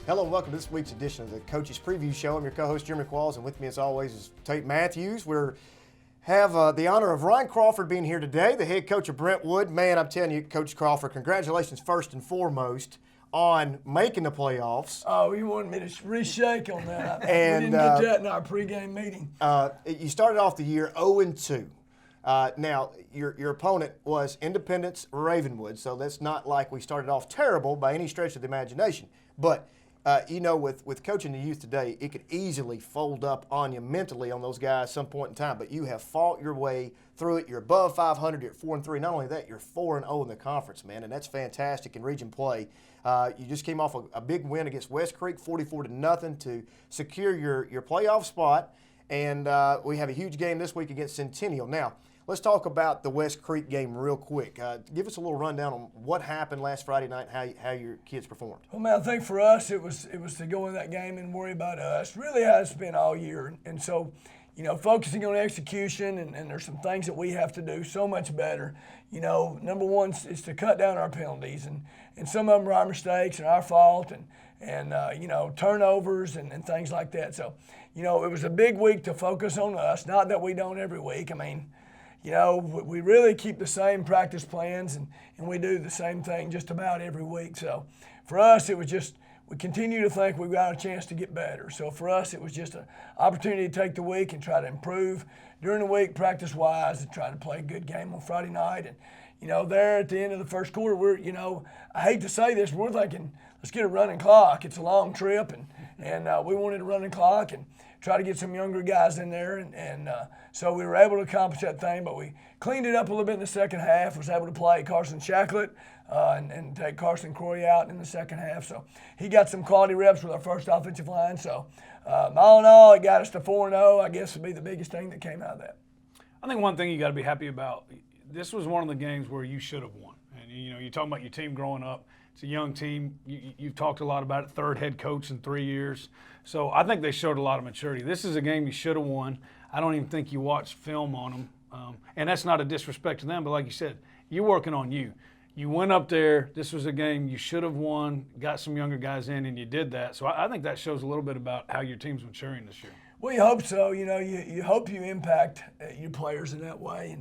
Hello and welcome to this week's edition of the Coaches Preview Show. I'm your co-host, Jeremy Qualls, and with me as always is Tate Mathews. We have the honor of Ryan Crawford being here today, the head coach of Brentwood. Man, I'm telling you, Coach Crawford, congratulations first and foremost on making the playoffs. Oh, you wanted me to reshake on that. And, we didn't get that in our pregame meeting. You started off the year 0-2. Now, your opponent was Independence Ravenwood, so that's not like we started off terrible by any stretch of the imagination. But with coaching the youth today, it could easily fold up on you mentally on those guys at some point in time. But you have fought your way through it. You're above 500. You're 4-3. Not only that, you're 4-0 in the conference, man, and that's fantastic in region play. You just came off a big win against West Creek, 44-0, to secure your playoff spot. And we have a huge game this week against Centennial. Now, let's talk about the West Creek game real quick. Give us a little rundown on what happened last Friday night and how your kids performed. Well, man, I think for us it was to go in that game and worry about us. Really has been all year. And so, focusing on execution, and there's some things that we have to do so much better. Number one is to cut down our penalties. And some of them are our mistakes and our fault and turnovers and things like that. So, it was a big week to focus on us. Not that we don't every week. I mean, we really keep the same practice plans and we do the same thing just about every week. So for us, it was just, we continue to think we've got a chance to get better. So for us, it was just an opportunity to take the week and try to improve during the week practice-wise and try to play a good game on Friday night. And, there at the end of the first quarter, I hate to say this, but we're thinking, let's get a running clock. It's a long trip, and we wanted a running clock and try to get some younger guys in there. And so we were able to accomplish that thing, but we cleaned it up a little bit in the second half, was able to play Carson Shacklet and take Carson Croy out in the second half. So he got some quality reps with our first offensive line. So all in all, it got us to 4-0, I guess would be the biggest thing that came out of that. I think one thing you got to be happy about, this was one of the games where you should have won. And, you're talking about your team growing up. It's a young team. You've talked a lot about it, third head coach in 3 years. So I think they showed a lot of maturity. This is a game you should have won. I don't even think you watched film on them. And that's not a disrespect to them, but like you said, you're working on you. You went up there. This was a game you should have won, got some younger guys in, and you did that. So I think that shows a little bit about how your team's maturing this year. Well, you hope so. You hope you impact your players in that way.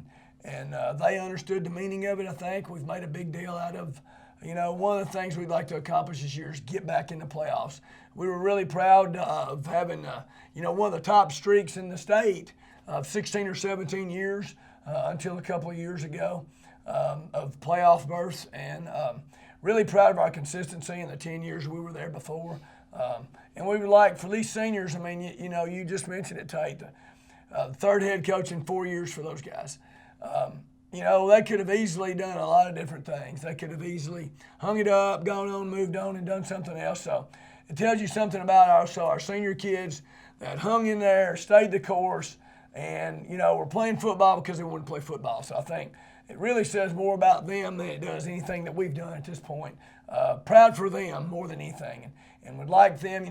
And they understood the meaning of it, I think. We've made a big deal out of one of the things we'd like to accomplish this year is get back in the playoffs. We were really proud of having, one of the top streaks in the state of 16 or 17 years until a couple of years ago of playoff berths, and really proud of our consistency in the 10 years we were there before. And we would like, for these seniors, I mean, you just mentioned it, Tate, the third head coach in 4 years for those guys. They could have easily done a lot of different things. They could have easily hung it up, gone on, moved on, and done something else. So it tells you something about our senior kids that hung in there, stayed the course, and, were playing football because they wanted to play football. So I think it really says more about them than it does anything that we've done at this point. Proud for them more than anything. And would like them,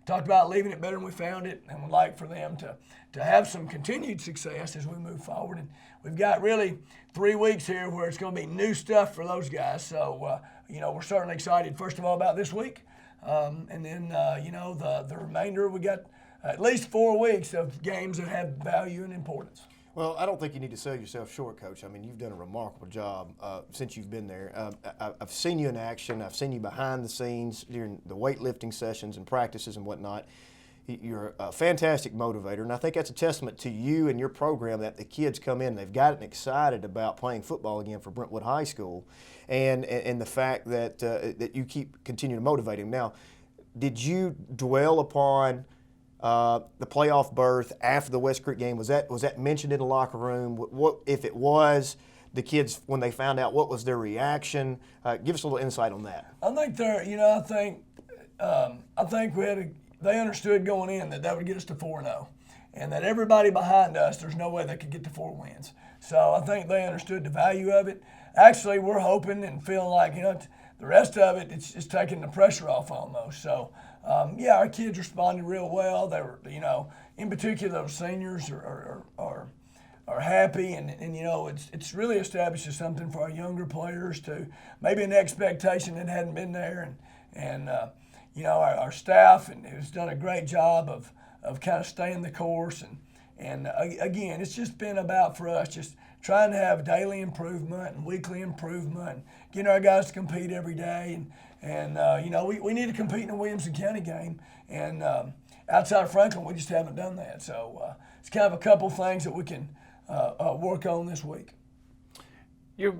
talked about leaving it better than we found it, and would like for them to have some continued success as we move forward. And we've got really 3 weeks here where it's going to be new stuff for those guys. So, we're certainly excited, first of all, about this week. And then, the remainder, we got at least 4 weeks of games that have value and importance. Well, I don't think you need to sell yourself short, Coach. I mean, you've done a remarkable job since you've been there. I've seen you in action. I've seen you behind the scenes during the weightlifting sessions and practices and whatnot. You're a fantastic motivator, and I think that's a testament to you and your program that the kids come in, they've gotten excited about playing football again for Brentwood High School, and the fact that that you continue to motivate them. Now, did you dwell upon the playoff berth after the West Creek game? Was that mentioned in the locker room? What if it was? The kids, when they found out, what was their reaction? Give us a little insight on that. I think I think they understood going in that would get us to 4-0, and that everybody behind us, there's no way they could get to 4 wins. So I think they understood the value of it. Actually, we're hoping and feeling like the rest of it, it's just taking the pressure off almost. So. Our kids responded real well. They were, in particular, those seniors are happy, and it's really establishes something for our younger players to maybe an expectation that hadn't been there, and our staff and has done a great job of kind of staying the course. And again, it's just been about for us just trying to have daily improvement and weekly improvement, and getting our guys to compete every day. And we need to compete in the Williamson County game. And outside of Franklin, we just haven't done that. So it's kind of a couple things that we can work on this week. You're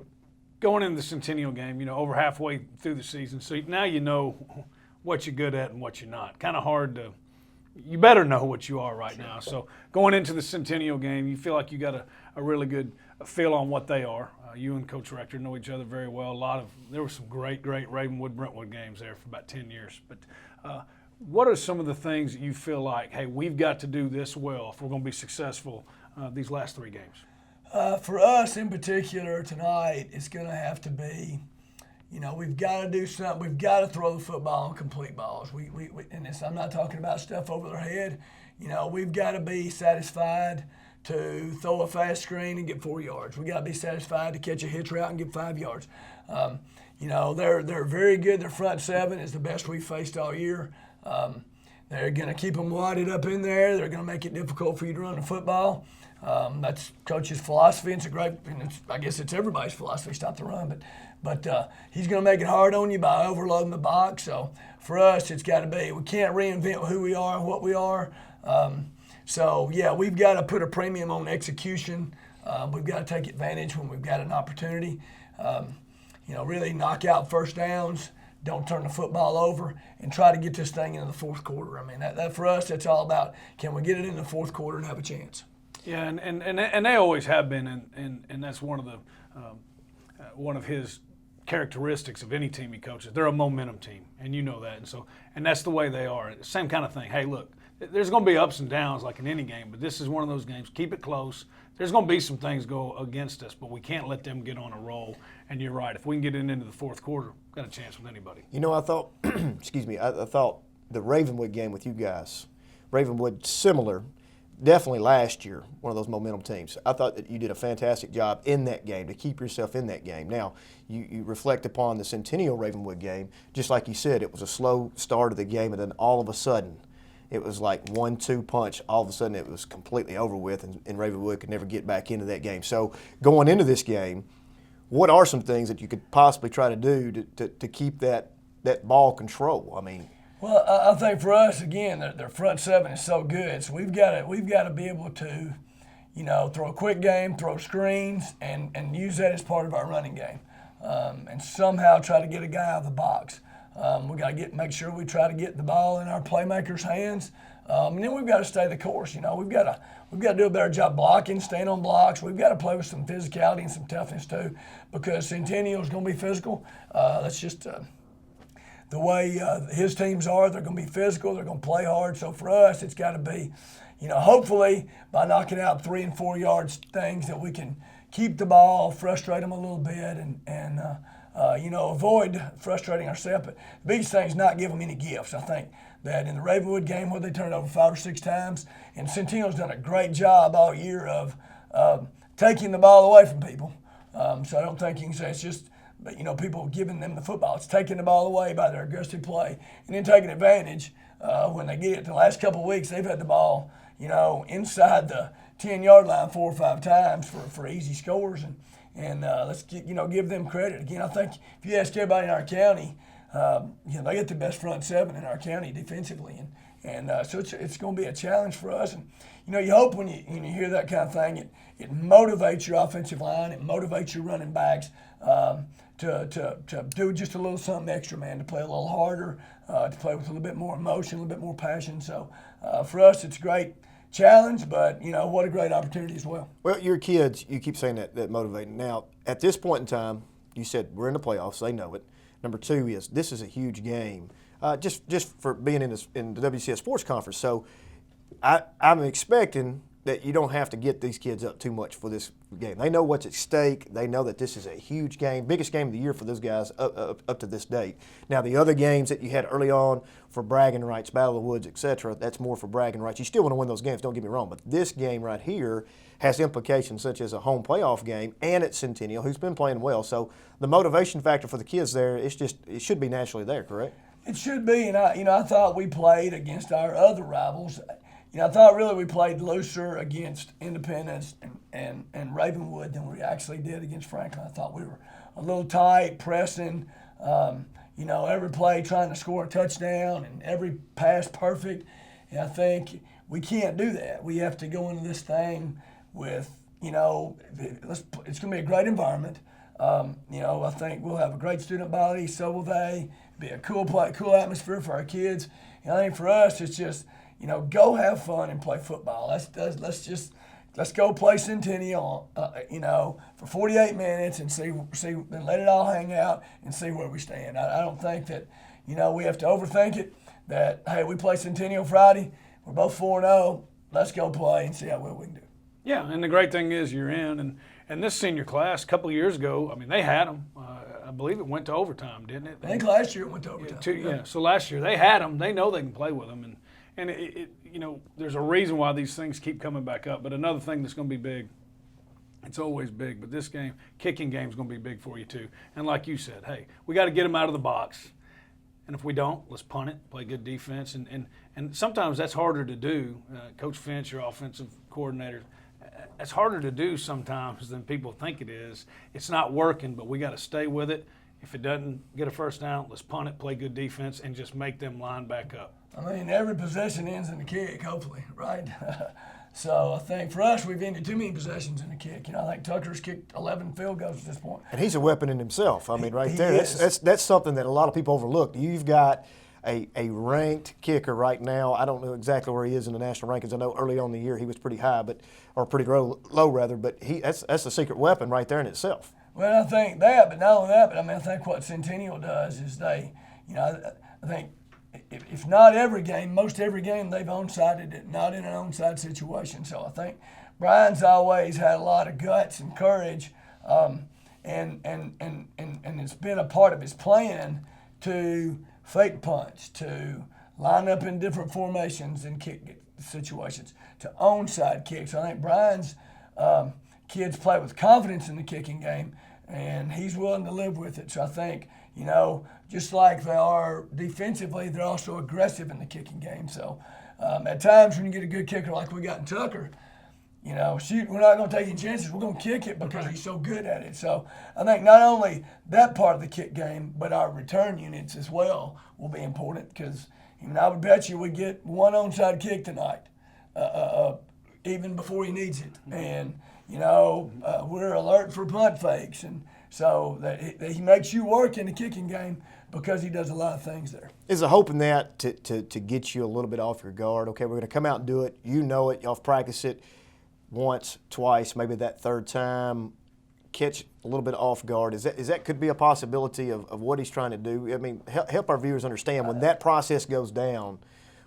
going into the Centennial game, over halfway through the season, so now you know what you're good at and what you're not. Kind of hard to – you better know what you are right now. So going into the Centennial game, you feel like you got a really good feel on what they are. You and Coach Rector know each other very well. There were some great Ravenwood, Brentwood games there for about 10 years. But what are some of the things that you feel like, hey, we've got to do this well if we're going to be successful these last 3 games? For us in particular tonight, it's going to have to be, we've got to do something. We've got to throw the football on complete balls. I'm not talking about stuff over their head. We've got to be satisfied to throw a fast screen and get 4 yards. We've got to be satisfied to catch a hitch route and get 5 yards. They're very good. Their front 7 is the best we've faced all year. They're going to keep them wadded up in there. They're going to make it difficult for you to run the football. That's Coach's philosophy. I guess it's everybody's philosophy, stop the run. But he's going to make it hard on you by overloading the box. So for us, it's got to be. We can't reinvent who we are and what we are. We've got to put a premium on execution. We've got to take advantage when we've got an opportunity. Really knock out first downs. Don't turn the football over, and try to get this thing into the fourth quarter. I mean, that for us, that's all about, can we get it in the fourth quarter and have a chance? Yeah, and they always have been, and that's one of his characteristics of any team he coaches. They're a momentum team, and you know that, and that's the way they are. Same kind of thing. Hey, look, there's going to be ups and downs like in any game, but this is one of those games. Keep it close. There's going to be some things go against us, but we can't let them get on a roll. And you're right. If we can get it into the fourth quarter, we've got a chance with anybody. I thought, I thought the Ravenwood game with you guys, Ravenwood similar, definitely last year, one of those momentum teams. I thought that you did a fantastic job in that game to keep yourself in that game. Now, you reflect upon the Centennial Ravenwood game, just like you said, it was a slow start of the game, and then all of a sudden, it was like 1-2 punch. All of a sudden, it was completely over with, and Ravenwood could never get back into that game. So going into this game, what are some things that you could possibly try to do to keep that ball control? I mean, well, I think for us, again, their front 7 is so good. So we've got to be able to, throw a quick game, throw screens, and use that as part of our running game, and somehow try to get a guy out of the box. We got to make sure we try to get the ball in our playmakers' hands, and then we've got to stay the course. We've got to do a better job blocking, staying on blocks. We've got to play with some physicality and some toughness too, because Centennial is going to be physical. That's just the way his teams are. They're going to be physical. They're going to play hard. So for us, it's got to be, hopefully by knocking out 3 and 4 yards things that we can keep the ball, frustrate them a little bit, and avoid frustrating ourselves. But the biggest thing is not give them any gifts. I think that in the Ravenwood game where they turned over 5 or 6 times, and Centennial's done a great job all year of taking the ball away from people. So I don't think you can say it's just, people giving them the football. It's taking the ball away by their aggressive play and then taking advantage when they get it. The last couple of weeks, they've had the ball, inside the 10-yard line 4 or 5 times for easy scores. And let's give them credit. Again, I think if you ask everybody in our county, they get the best front 7 in our county defensively, and so it's going to be a challenge for us. And you hope when you hear that kind of thing, it motivates your offensive line, it motivates your running backs to do just a little something extra, man, to play a little harder, to play with a little bit more emotion, a little bit more passion. So for us, it's a great challenge, but what a great opportunity as well. Well, your kids, you keep saying that motivating. Now, at this point in time, you said we're in the playoffs. They know it. Number 2 is this is a huge game, just for being in the WCS Sports Conference. So I'm expecting that you don't have to get these kids up too much for this game. They know what's at stake. They know that this is a huge game, biggest game of the year for those guys up to this date. Now, the other games that you had early on for bragging rights, Battle of the Woods, etc., that's more for bragging rights. You still want to win those games, don't get me wrong, but this game right here has implications such as a home playoff game and at Centennial, who's been playing well. So the motivation factor for the kids there, it should be naturally there, correct? It should be, and I thought we played against our other rivals. I thought really we played looser against Independence and Ravenwood than we actually did against Franklin. I thought we were a little tight, pressing. Every play trying to score a touchdown and every pass perfect. And I think we can't do that. We have to go into this thing with, it's going to be a great environment. I think we'll have a great student body, so will they. Be a cool atmosphere for our kids. And I think for us, it's just, go have fun and play football. Let's go play Centennial, for 48 minutes and then let it all hang out and see where we stand. I don't think that, we have to overthink it. That hey, we play Centennial Friday, we're both 4-0. Let's go play and see how well we can do. Yeah, and the great thing is you're in, and this senior class a couple of years ago, they had them. I believe it went to overtime, didn't it? I think last year it went to overtime. Yeah. So last year they had them. They know they can play with them, and there's a reason why these things keep coming back up. But another thing that's going to be big, it's always big, but this game, kicking game, is going to be big for you too. And like you said, hey, we got to get them out of the box. And if we don't, let's punt it, play good defense. And sometimes that's harder to do. Coach Finch, your offensive coordinator, it's harder to do sometimes than people think it is. It's not working, but we got to stay with it. If it doesn't get a first down, let's punt it, play good defense, and just make them line back up. Every possession ends in a kick, hopefully, right? So I think for us, we've ended too many possessions in a kick. I think Tucker's kicked 11 field goals at this point. And he's a weapon in himself. Right he there, is. that's something that a lot of people overlook. You've got a ranked kicker right now. I don't know exactly where he is in the national rankings. I know early on in the year he was pretty high, or pretty low rather. But that's a secret weapon right there in itself. Well, I think that, but not only that, but I think what Centennial does is they, I think if not every game, most every game they've onside it, not in an onside situation. So I think Brian's always had a lot of guts and courage, and it's been a part of his plan to fake punch, to line up in different formations and kick situations, to onside kicks. I think Brian's kids play with confidence in the kicking game, and he's willing to live with it. So I think, just like they are defensively, they're also aggressive in the kicking game. So at times when you get a good kicker like we got in Tucker, shoot, we're not going to take any chances. We're going to kick it because he's so good at it. So I think not only that part of the kick game, but our return units as well will be important because I would bet you we get one onside kick tonight, even before he needs it. And, we're alert for punt fakes. And so that he makes you work in the kicking game because he does a lot of things there. Is the hope in that to get you a little bit off your guard? Okay, we're going to come out and do it. You know it. Y'all have practiced it once, twice, maybe that third time, catch a little bit off guard. Is that could be a possibility of what he's trying to do? Help our viewers understand when that process goes down,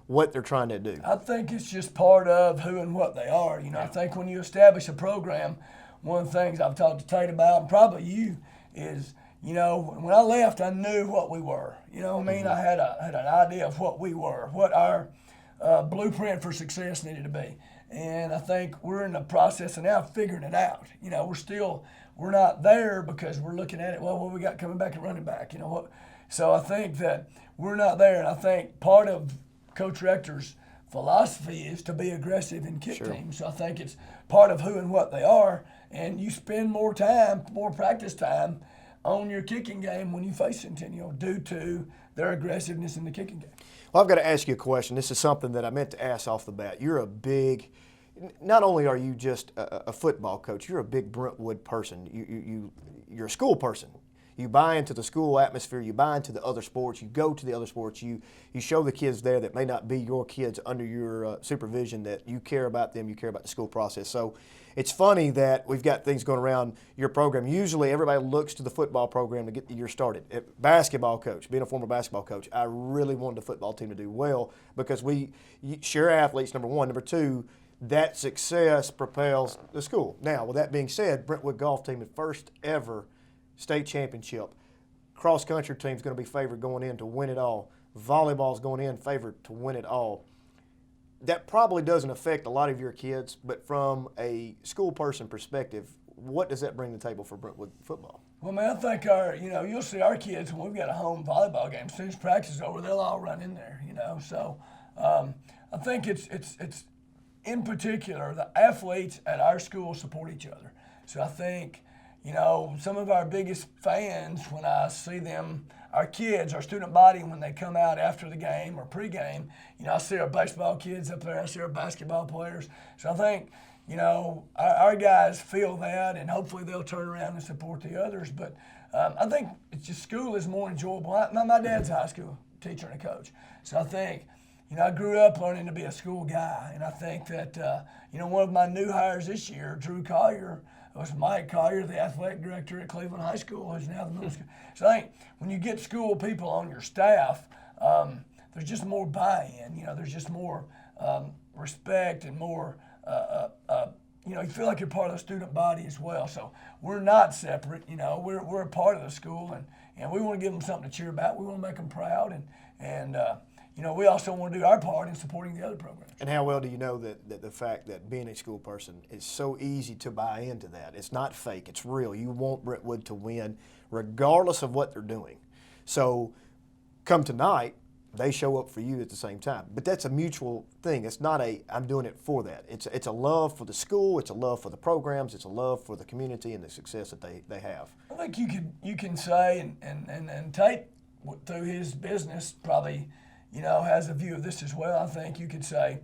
what they're trying to do. I think it's just part of who and what they are. I think when you establish a program, one of the things I've talked to Tate about, and probably you, is, when I left, I knew what we were. I had an idea of what we were, what our blueprint for success needed to be. And I think we're in the process of now figuring it out. We're not there because we're looking at it, well, what we got coming back and running back, So I think that we're not there, and I think part of Coach Rector's philosophy is to be aggressive in kick teams. So I think it's part of who and what they are, and you spend more practice time on your kicking game when you face Centennial due to their aggressiveness in the kicking game. Well, I've got to ask you a question. This is something that I meant to ask off the bat. Not only are you just a football coach, you're a big Brentwood person. You're a school person. You buy into the school atmosphere. You buy into the other sports. You go to the other sports. You show the kids there that may not be your kids under your supervision that you care about them. You care about the school process. So it's funny that we've got things going around your program. Usually everybody looks to the football program to get the year started. Basketball coach, being a former basketball coach, I really wanted the football team to do well because we share athletes, number one. Number two, that success propels the school. Now, with that being said, Brentwood golf team, the first ever state championship. Cross-country team's going to be favored going in to win it all. Volleyball's going in favored to win it all. That probably doesn't affect a lot of your kids, but from a school person perspective, what does that bring to the table for Brentwood football? Well, man, I think you'll see our kids when we've got a home volleyball game. As soon as practice is over, they'll all run in there, So I think it's in particular, the athletes at our school support each other. So I think, some of our biggest fans, when I see them, our kids, our student body, when they come out after the game or pregame, I see our baseball kids up there, I see our basketball players. So I think, our guys feel that, and hopefully they'll turn around and support the others. But I think it's just school is more enjoyable. My dad's a high school teacher and a coach. So I think, I grew up learning to be a school guy, and I think that, one of my new hires this year, Drew Collier, was Mike Collier, the athletic director at Cleveland High School, who's now the middle school. So I think when you get school people on your staff, there's just more buy-in. There's just more respect and more, you feel like you're part of the student body as well. So we're not separate. We're a part of the school, and we want to give them something to cheer about. We want to make them proud, and we also want to do our part in supporting the other programs. And how well do you know that the fact that being a school person is so easy to buy into that? It's not fake, it's real. You want Brentwood to win regardless of what they're doing. So come tonight, they show up for you at the same time. But that's a mutual thing. It's not I'm doing it for that. It's a love for the school, it's a love for the programs, it's a love for the community and the success that they have. I think you can say, and Tate, through his business, probably has a view of this as well. I think you could say,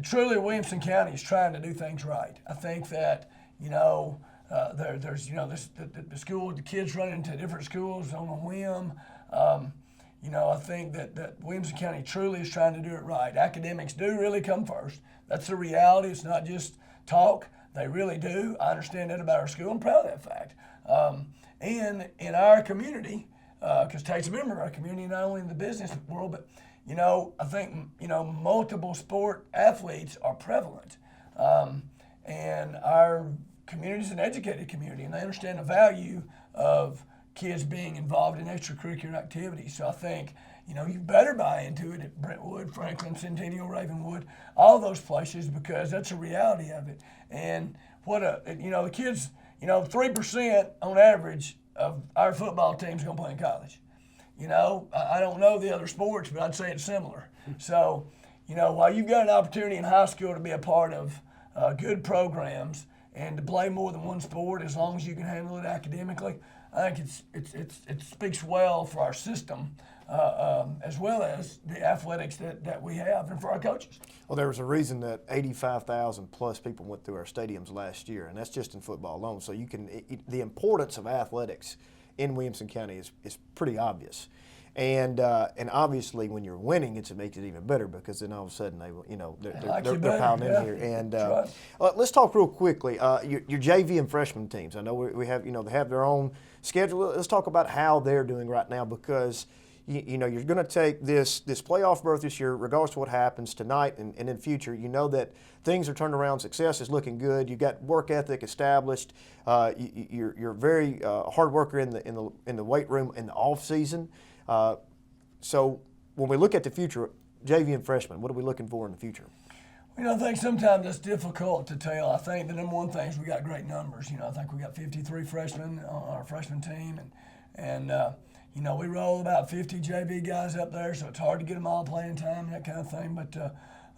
truly Williamson County is trying to do things right. I think that, there's the school, the kids running to different schools on a whim. I think that Williamson County truly is trying to do it right. Academics do really come first. That's the reality. It's not just talk. They really do. I understand that about our school. I'm proud of that fact. And in our community, because Tate's a member of our community, not only in the business world, but, I think, multiple sport athletes are prevalent. And our community is an educated community, and they understand the value of kids being involved in extracurricular activities. So I think, you better buy into it at Brentwood, Franklin, Centennial, Ravenwood, all those places, because that's a reality of it. And the kids, 3% on average of our football team's going to play in college. I don't know the other sports, but I'd say it's similar. So, while you've got an opportunity in high school to be a part of good programs and to play more than one sport, as long as you can handle it academically, I think it speaks well for our system, as well as the athletics that we have, and for our coaches. Well, there was a reason that 85,000 plus people went through our stadiums last year, and that's just in football alone. So the importance of athletics in Williamson County is pretty obvious. And obviously, when you're winning, it makes it even better, because then all of a sudden they're piling in here. And right. Let's talk real quickly. Your JV and freshman teams. I know we have they have their own schedule. Let's talk about how they're doing right now, because you're going to take this playoff berth this year, regardless of what happens tonight and in future. You know that things are turned around. Success is looking good. You got work ethic established. You're very hard worker in the weight room in the off season. So when we look at the future, JV and freshmen, what are we looking for in the future? I think sometimes it's difficult to tell. I think the number one thing is we got great numbers. I think we got 53 freshmen on our freshman team, and we roll about 50 JV guys up there, so it's hard to get them all playing time and that kind of thing. But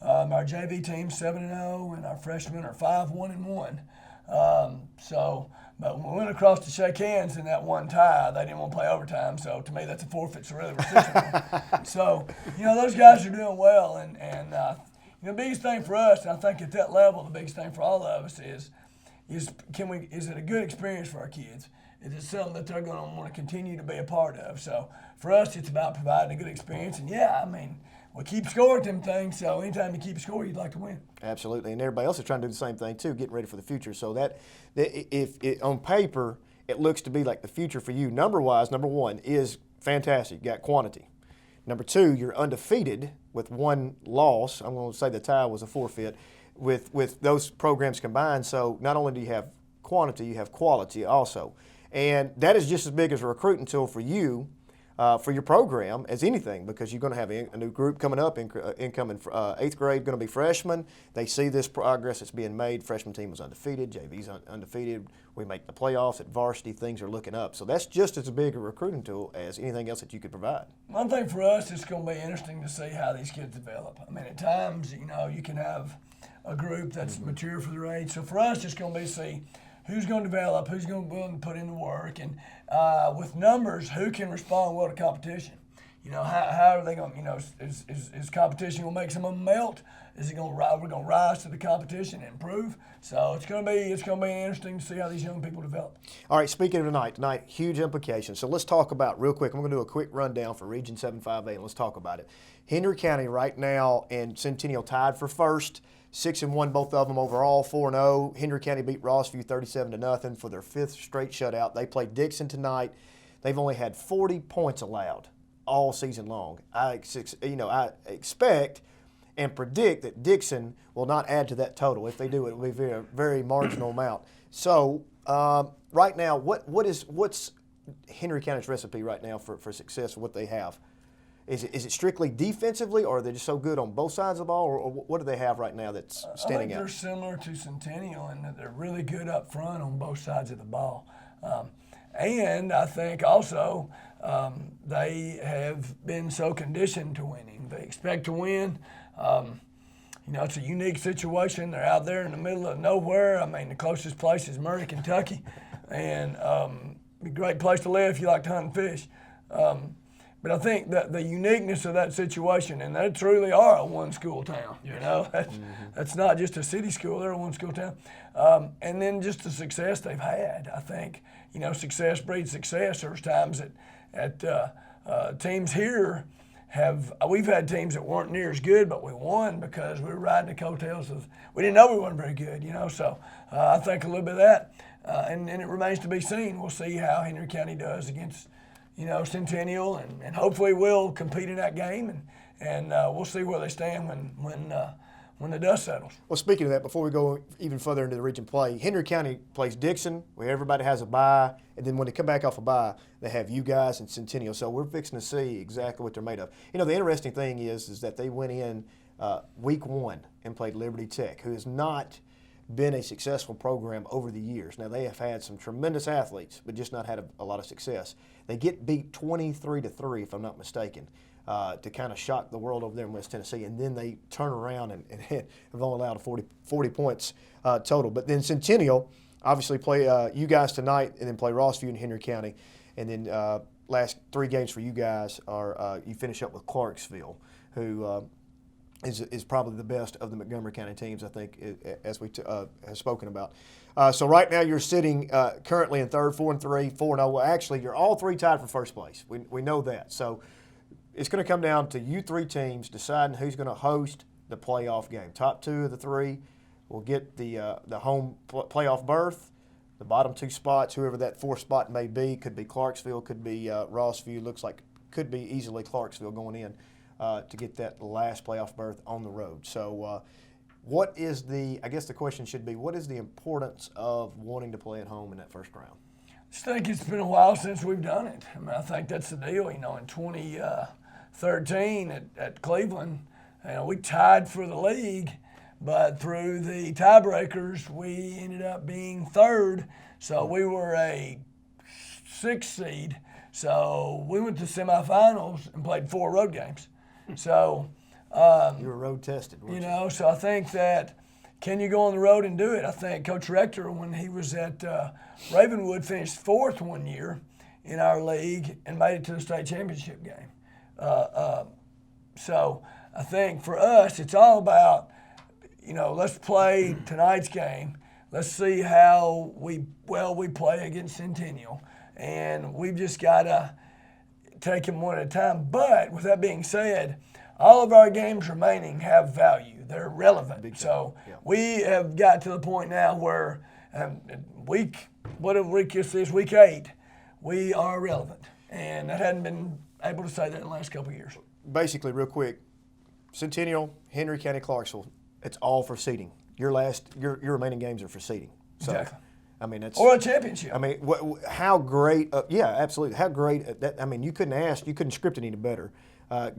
our JV team's 7-0, and our freshmen are 5-1-1. But when we went across to shake hands in that one tie, they didn't want to play overtime. So to me, that's a forfeit. So really, we're 6-1. So those guys are doing well, and the biggest thing for us, and I think at that level, the biggest thing for all of us is it a good experience for our kids? Is it something that they're going to want to continue to be a part of? So for us, it's about providing a good experience. And we keep scoring them things, so anytime you keep scoring, you'd like to win. Absolutely, and everybody else is trying to do the same thing too, getting ready for the future. So that if on paper, it looks to be like the future for you, number-wise, number one, is fantastic. You got quantity. Number two, you're undefeated with one loss. I'm going to say the tie was a forfeit with those programs combined. So not only do you have quantity, you have quality also. And that is just as big as a recruiting tool for you for your program as anything, because you're going to have a new group coming up, incoming 8th grade, going to be freshmen. They see this progress that's being made. Freshman team was undefeated, JV's undefeated. We make the playoffs at varsity. Things are looking up. So that's just as big a recruiting tool as anything else that you could provide. One thing for us, it's going to be interesting to see how these kids develop. I mean, at times, you can have a group that's mature for their age. So for us, it's going to be to see who's going to develop, who's going to be willing to put in the work, and with numbers, who can respond well to competition. How are they going to, is competition going to make some of them melt? Is it going to, we're going to rise to the competition and improve? So it's going to be interesting to see how these young people develop. All right, speaking of tonight, huge implications. So let's talk about real quick. I'm going to do a quick rundown for Region 7-5A, and let's talk about it. Henry County right now and Centennial tied for first. 6-1, both of them overall. 4-0. Henry County beat Rossview 37-0 for their 5th straight shutout. They play Dixon tonight. They've only had 40 points allowed all season long. I expect and predict that Dixon will not add to that total. If they do, it will be a very marginal amount. So right now, what's Henry County's recipe right now for success? What they have? Is it strictly defensively, or are they just so good on both sides of the ball, or what do they have right now that's standing out? They're similar to Centennial in that they're really good up front on both sides of the ball. And I think also they have been so conditioned to winning. They expect to win. It's a unique situation. They're out there in the middle of nowhere. I mean, the closest place is Murray, Kentucky, and a great place to live if you like to hunt and fish. But I think that the uniqueness of that situation, and they truly are a one-school town. That's not just a city school; they're a one-school town. And then just the success they've had. I think success breeds success. There's times that teams here we've had teams that weren't near as good, but we won because we were riding the coattails of. We didn't know we weren't very good. So I think a little bit of that, and it remains to be seen. We'll see how Henry County does against. Centennial, and hopefully we'll compete in that game, and we'll see where they stand when the dust settles. Well, speaking of that, before we go even further into the region play, Henry County plays Dixon, where everybody has a bye, and then when they come back off a bye, they have you guys and Centennial. So we're fixing to see exactly what they're made of. The interesting thing is that they went in week 1 and played Liberty Tech, who has not been a successful program over the years. Now, they have had some tremendous athletes, but just not had a lot of success. They get beat 23-3, if I'm not mistaken, to kind of shock the world over there in West Tennessee, and then they turn around and have only allowed 40 points total. But then Centennial obviously play you guys tonight, and then play Rossview and Henry County, and then last 3 games for you guys are you finish up with Clarksville, who is probably the best of the Montgomery County teams, I think, as we have spoken about. So right now you're sitting currently in third, 4-3, 4-0. Well, actually, you're all 3 tied for first place. We know that. So it's going to come down to you 3 teams deciding who's going to host the playoff game. Top 2 of the 3 will get the home playoff berth. The bottom 2 spots, whoever that 4th spot may be, could be Clarksville, could be Rossview. Looks like could be easily Clarksville going in. To get that last playoff berth on the road. So what is I guess the question should be, what is the importance of wanting to play at home in that first round? I just think it's been a while since we've done it. I mean, I think that's the deal. In 2013 at Cleveland, we tied for the league, but through the tiebreakers, we ended up being 3rd. So we were a 6th seed. So we went to semifinals and played 4 road games. So you were road tested, weren't you? So I think that can you go on the road and do it? I think Coach Rector, when he was at Ravenwood, finished 4th one year in our league and made it to the state championship game. So I think for us, it's all about let's play tonight's game. Let's see how we play against Centennial, and we've just got to take them one at a time. But with that being said, all of our games remaining have value. They're relevant. So we have got to the point now where whatever week is this, week 8, we are relevant. And I hadn't been able to say that in the last couple of years. Basically, real quick, Centennial, Henry County, Clarksville, it's all for seeding. Your remaining games are for seeding. So, exactly. I mean, it's or a championship. I mean, how great? Yeah, absolutely. How great that? I mean, you couldn't script it any better.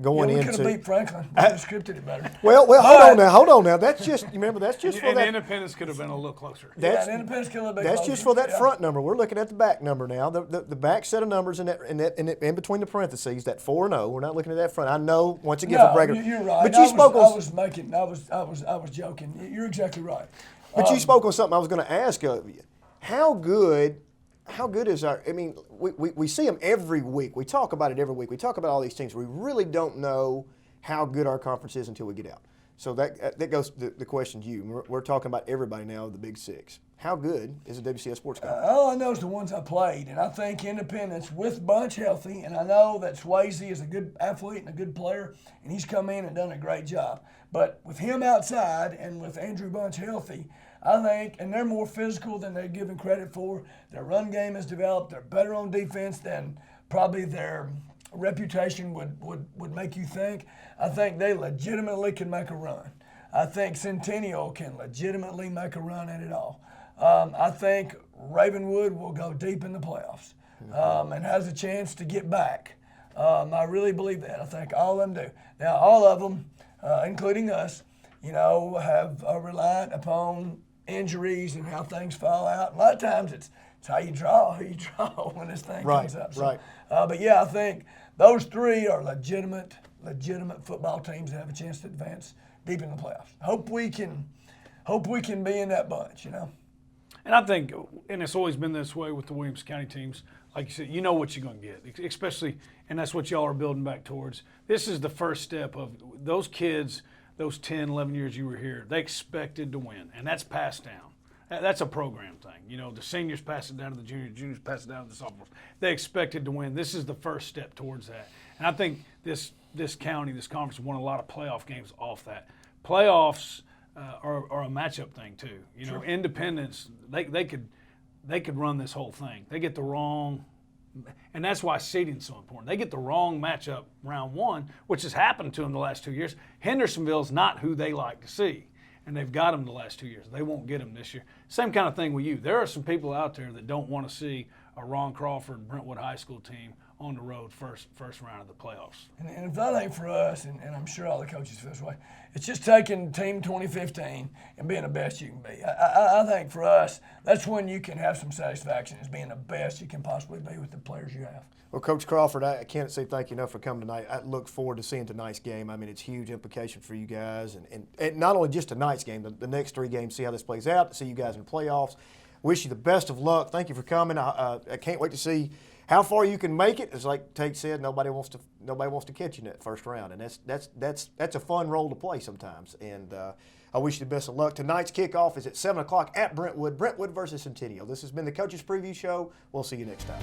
Going we into could have beat Franklin. We could have scripted it better. well, hold on now. That's just remember that's just for and that. Independence could have been a little closer. That's, Independence could have been that's closer. just for that front number. We're looking at the back number now. The back set of numbers in between the parentheses, that 4-0. We're not looking at that front. I know once again for regular. You're right. But you spoke on. I was joking. You're exactly right. But you spoke on something I was going to ask of you. How good is our? I mean, we see them every week. We talk about it every week. We talk about all these teams. We really don't know how good our conference is until we get out. So that goes to the question to you. We're talking about everybody now, the Big Six. How good is the WCS Sports Conference? All I know is the ones I played, and I think Independence with Bunch healthy, and I know that Swayze is a good athlete and a good player, and he's come in and done a great job. But with him outside and with Andrew Bunch healthy, I think, and they're more physical than they're given credit for. Their run game has developed. They're better on defense than probably their reputation would make you think. I think they legitimately can make a run. I think Centennial can legitimately make a run at it all. I think Ravenwood will go deep in the playoffs and has a chance to get back. I really believe that. I think all of them do. Now, all of them, including us, have reliant upon injuries and how things fall out. A lot of times it's how you draw when this thing comes up. So, right. But yeah, I think those three are legitimate football teams that have a chance to advance deep in the playoffs. Hope we can be in that bunch, And I think, and it's always been this way with the Williamson County teams, like you said, you know what you're going to get, especially, and that's what y'all are building back towards. This is the first step of those kids, those 10, 11 years you were here, they expected to win, and that's passed down. That's a program thing. The seniors pass it down to the juniors pass it down to the sophomores. They expected to win. This is the first step towards that. And I think this county, this conference won a lot of playoff games off that. Playoffs are a matchup thing too. Sure. Independence, they could run this whole thing. They get the wrong, and that's why seeding's so important. They get the wrong matchup round one, which has happened to them the last 2 years. Hendersonville's not who they like to see, and they've got them the last 2 years. They won't get them this year. Same kind of thing with you. There are some people out there that don't want to see a Ron Crawford, Brentwood High School team on the road first round of the playoffs. And if that ain't for us, and I'm sure all the coaches feel this way, it's just taking Team 2015 and being the best you can be. I think for us, that's when you can have some satisfaction, is being the best you can possibly be with the players you have. Well, Coach Crawford, I can't say thank you enough for coming tonight. I look forward to seeing tonight's game. I mean, it's huge implication for you guys. And not only just tonight's game, the next 3 games, see how this plays out, to see you guys in the playoffs. Wish you the best of luck. Thank you for coming. I can't wait to see how far you can make it. It's like Tate said, nobody wants to catch you in that first round, and that's a fun role to play sometimes. And I wish you the best of luck. Tonight's kickoff is at 7 o'clock at Brentwood. Brentwood versus Centennial. This has been the Coaches Preview Show. We'll see you next time.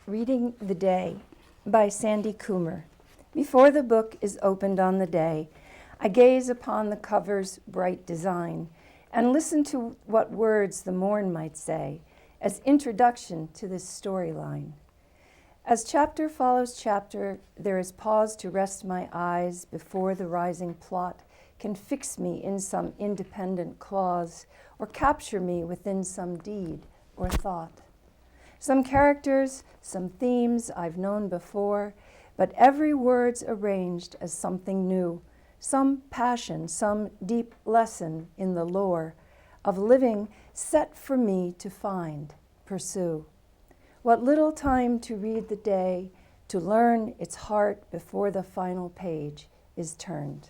Reading the Day by Sandy Coomer. Before the book is opened on the day, I gaze upon the cover's bright design and listen to what words the morn might say as introduction to this storyline. As chapter follows chapter, there is pause to rest my eyes before the rising plot can fix me in some independent clause or capture me within some deed or thought. Some characters, some themes I've known before, but every word's arranged as something new, some passion, some deep lesson in the lore of living set for me to find, pursue. What little time to read the day, to learn its heart before the final page is turned.